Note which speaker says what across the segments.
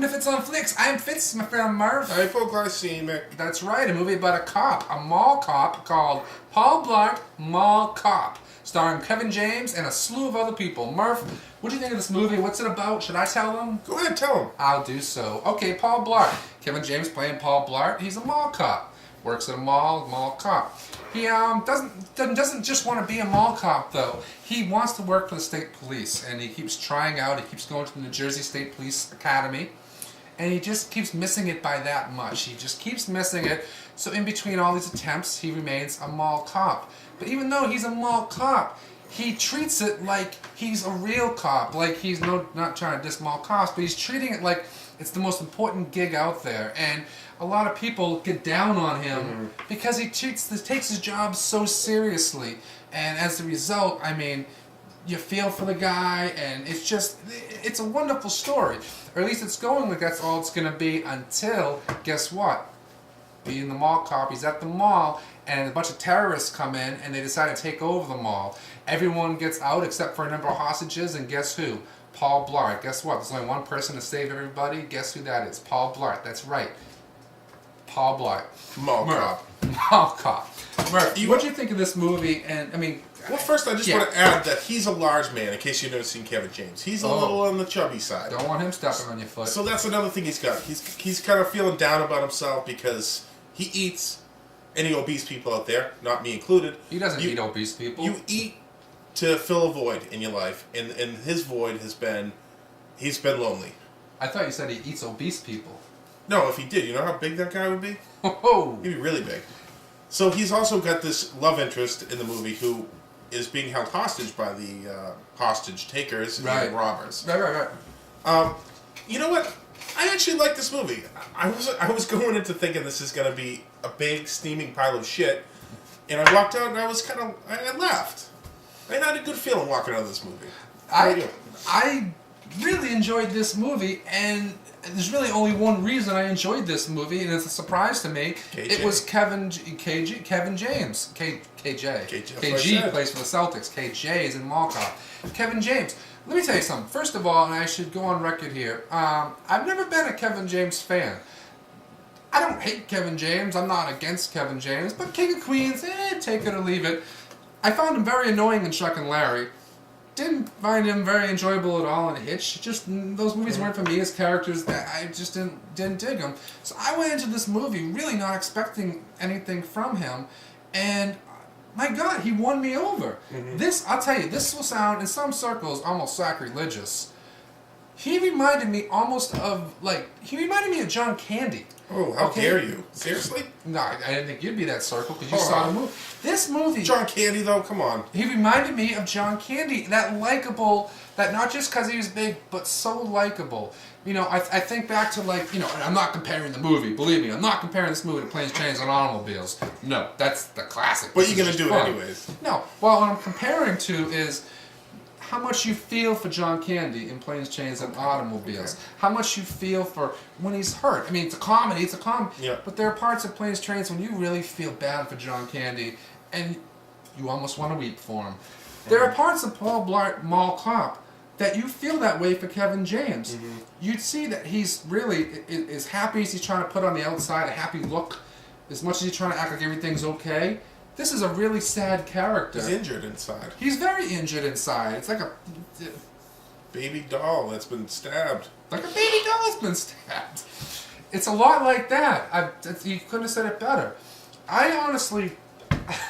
Speaker 1: to Fitz on Flix. I'm Fitz, my friend Murph.
Speaker 2: Hypoglycemic.
Speaker 1: That's right, a movie about a cop, a mall cop called Paul Blart, Mall Cop, starring Kevin James and a slew of other people. Murph, what do you think of this movie? What's it about? Should I tell them?
Speaker 2: Go ahead, tell them.
Speaker 1: I'll do so. Okay, Paul Blart. Kevin James playing Paul Blart. He's a mall cop. Works at a mall cop. He doesn't just want to be a mall cop though. He wants to work for the state police, and he keeps trying out. He keeps going to the New Jersey State Police Academy, and he just keeps missing it by that much. He just keeps missing it. So in between all these attempts, he remains a mall cop. But even though he's a mall cop, he treats it like he's a real cop. Like he's not trying to diss mall cops, but he's treating it like it's the most important gig out there. And a lot of people get down on him because he takes his job so seriously. And as a result, I mean, you feel for the guy, and it's a wonderful story. Or at least it's going like that's all it's going to be until, guess what? Being the mall cop, he's at the mall, and a bunch of terrorists come in, and they decide to take over the mall. Everyone gets out except for a number of hostages, and guess who? Paul Blart. Guess what? There's only one person to save everybody. Guess who that is? Paul Blart. That's right. Paul Blart.
Speaker 2: Mall cop.
Speaker 1: Mall cop. Murph, what do you think of this movie? And I mean,
Speaker 2: well, first I just want to add that he's a large man. In case you've never seen Kevin James, he's a little on the chubby side.
Speaker 1: Don't want him stepping on your foot.
Speaker 2: So that's another thing he's got. He's kind of feeling down about himself because he eats. Any obese people out there, not me included.
Speaker 1: He doesn't eat obese people.
Speaker 2: You eat to fill a void in your life, and his void he's been lonely.
Speaker 1: I thought you said he eats obese people.
Speaker 2: No, if he did, you know how big that guy would be?
Speaker 1: Oh,
Speaker 2: He'd be really big. So he's also got this love interest in the movie who is being held hostage by the hostage takers and robbers.
Speaker 1: Right.
Speaker 2: You know what? I actually like this movie. I was going into thinking this is going to be a big steaming pile of shit, and I walked out and I laughed. I had a good feeling walking out of this movie.
Speaker 1: I really enjoyed this movie, and there's really only one reason I enjoyed this movie, and it's a surprise to me.
Speaker 2: KJ.
Speaker 1: It was Kevin James. KG plays for the Celtics. KJ is in Mall Cop. Kevin James. Let me tell you something. First of all, and I should go on record here, I've never been a Kevin James fan. I don't hate Kevin James. I'm not against Kevin James, but King of Queens, take it or leave it. I found him very annoying in Chuck and Larry. Didn't find him very enjoyable at all in Hitch. Just those movies weren't for me as characters. That I just didn't dig them. So I went into this movie really not expecting anything from him, and my God, he won me over. This, I'll tell you, this will sound in some circles almost sacrilegious. He reminded me of John Candy.
Speaker 2: Oh, how dare you? Seriously?
Speaker 1: No, I didn't think you'd be that circle because you saw the movie. This movie...
Speaker 2: John Candy, though? Come on.
Speaker 1: He reminded me of John Candy. That likable... That not just because he was big, but so likable. You know, I think back to and I'm not comparing the movie. Believe me, I'm not comparing this movie to Planes, Trains, and Automobiles. No, that's the classic.
Speaker 2: But you're going to do it anyways.
Speaker 1: No. Well, what I'm comparing to is how much you feel for John Candy in Planes, Trains, and Automobiles. Okay. How much you feel for when he's hurt. I mean, it's a comedy.
Speaker 2: Yeah.
Speaker 1: But there are parts of Planes, Trains when you really feel bad for John Candy, and you almost want to weep for him. There are parts of Paul Blart, Mall Cop, that you feel that way for Kevin James. You'd see that he's really as happy as he's trying to put on the outside, a happy look, as much as he's trying to act like everything's okay. This is a really sad character.
Speaker 2: He's injured inside.
Speaker 1: He's very injured inside. It's like a
Speaker 2: baby doll that's been stabbed.
Speaker 1: Like a baby doll that's been stabbed. It's a lot like that. You couldn't have said it better. I honestly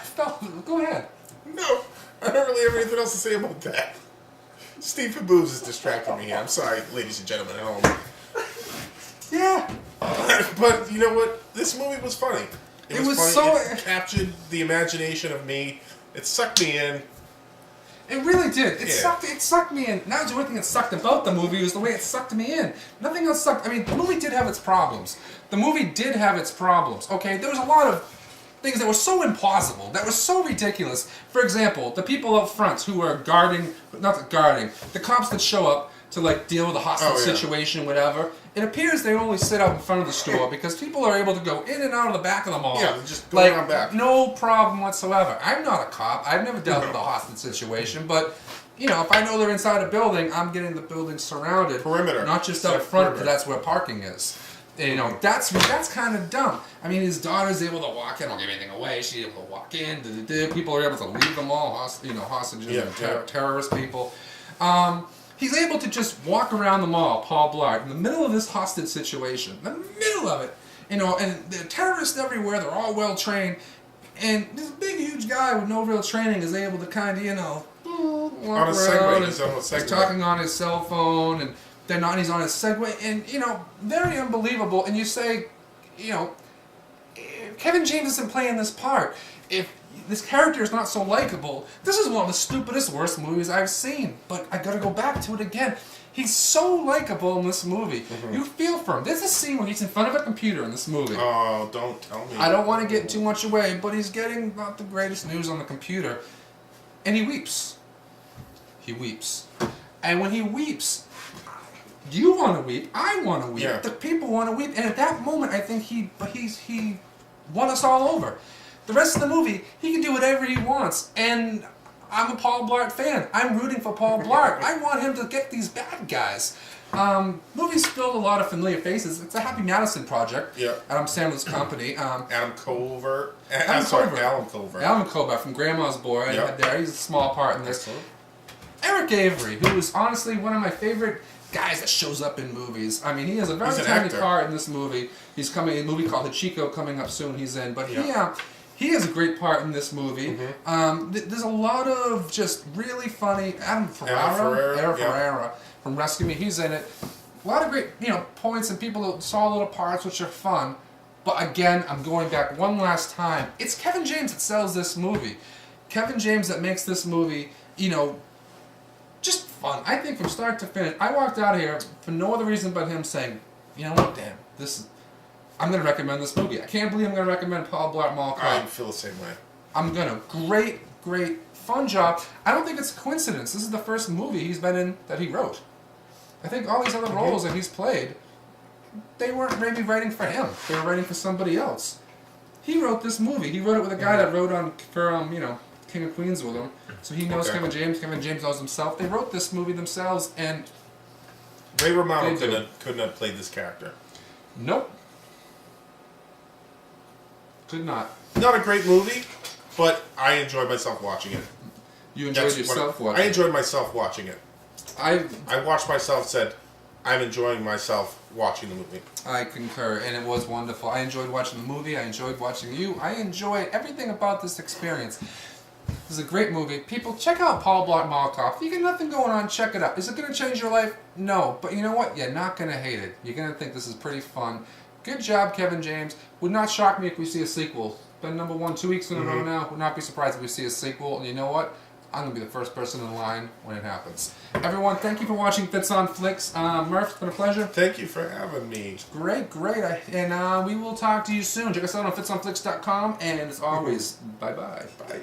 Speaker 1: felt... Go ahead.
Speaker 2: No, I don't really have anything else to say about that. Steve Boobs is distracting me here. I'm sorry, ladies and gentlemen at home.
Speaker 1: Yeah.
Speaker 2: But you know what? This movie was funny. It was funny. It captured the imagination of me. It sucked me in.
Speaker 1: It really did. It sucked me in. Not the only thing that sucked about the movie was the way it sucked me in. Nothing else sucked. I mean, the movie did have its problems. Okay, there was a lot of things that were so implausible, that were so ridiculous. For example, the people up front who were the cops that show up to deal with a hostage situation, whatever. It appears they only sit out in front of the store because people are able to go in and out of the back of the mall.
Speaker 2: Yeah, just go around back.
Speaker 1: No problem whatsoever. I'm not a cop. I've never dealt with a hostage situation, but if I know they're inside a building, I'm getting the building surrounded.
Speaker 2: Perimeter.
Speaker 1: Not just
Speaker 2: Set
Speaker 1: up front, because
Speaker 2: perimeter.
Speaker 1: that's where parking is. That's kind of dumb. I mean, his daughter's able to walk in. I don't give anything away. She's able to walk in. People are able to leave them all, hostages and terrorist people. He's able to just walk around the mall, Paul Blart, in the middle of this hostage situation, in the middle of it. And there are terrorists everywhere. They're all well trained. And this big, huge guy with no real training is able to kind of, walk
Speaker 2: on a
Speaker 1: around.
Speaker 2: Segway. He's on a Segway.
Speaker 1: He's talking on his cell phone, and he's on his Segway, and very unbelievable. And you say, Kevin James isn't playing this part. If this character is not so likable, this is one of the stupidest, worst movies I've seen. But I gotta go back to it again. He's so likable in this movie. Mm-hmm. You feel for him. There's a scene where he's in front of a computer in this movie.
Speaker 2: Oh, don't tell me.
Speaker 1: I don't want to get too much away, but he's getting not the greatest news on the computer. And he weeps. He weeps. And when he weeps, you want to weep. I want to weep.
Speaker 2: Yeah.
Speaker 1: The people want to weep. And at that moment, I think he won us all over. The rest of the movie, he can do whatever he wants. And I'm a Paul Blart fan. I'm rooting for Paul Blart. I want him to get these bad guys. Movie's filled a lot of familiar faces. It's a Happy Madison project.
Speaker 2: Yeah.
Speaker 1: Adam Sandler's company.
Speaker 2: Adam Covert.
Speaker 1: Alan
Speaker 2: Covert.
Speaker 1: Alan Covert from Grandma's Boy.
Speaker 2: Yep.
Speaker 1: There, he's a small part in this.
Speaker 2: Excellent.
Speaker 1: Eric Avery, who is honestly one of my favorite guys that shows up in movies. I mean, he has a very tiny part in this movie. He's coming in a movie called Hachiko coming up soon. He's in, but he has a great part in this movie. Mm-hmm. There's a lot of just really funny Adam Ferrara from Rescue Me. He's in it. A lot of great points and people that saw little parts which are fun. But again, I'm going back one last time. It's Kevin James that sells this movie. Kevin James that makes this movie, just fun. I think from start to finish. I walked out of here for no other reason but him saying, you know what, damn, I'm going to recommend this movie. I can't believe I'm going to recommend Paul Blart Mall Cop.
Speaker 2: I feel the same way.
Speaker 1: I'm going to. Great, fun job. I don't think it's a coincidence. This is the first movie he's been in that he wrote. I think all these other roles that he's played, they weren't maybe writing for him. They were writing for somebody else. He wrote this movie. He wrote it with a guy that wrote for King of Queens with him. So he knows Kevin James. Kevin James knows himself. They wrote this movie themselves, and
Speaker 2: Ray Romano couldn't have played this character.
Speaker 1: Nope. Could not.
Speaker 2: Not a great movie, but I enjoyed myself watching it.
Speaker 1: You enjoyed yourself watching it?
Speaker 2: I enjoyed myself watching it. I watched myself, said, I'm enjoying myself watching the movie.
Speaker 1: I concur, and it was wonderful. I enjoyed watching the movie. I enjoyed watching you. I enjoyed everything about this experience. This is a great movie. People, check out Paul Blart Mall Cop. If you got nothing going on, check it out. Is it going to change your life? No. But you know what? You're not going to hate it. You're going to think this is pretty fun. Good job, Kevin James. Would not shock me if we see a sequel. Been number 1 2 weeks in a row now. Would not be surprised if we see a sequel. And you know what? I'm going to be the first person in line when it happens. Everyone, thank you for watching Fitz on Flix. Murph, it's been a pleasure.
Speaker 2: Thank you for having me.
Speaker 1: Great. And we will talk to you soon. Check us out on fitsonflix.com. And as always, bye-bye.
Speaker 2: Bye.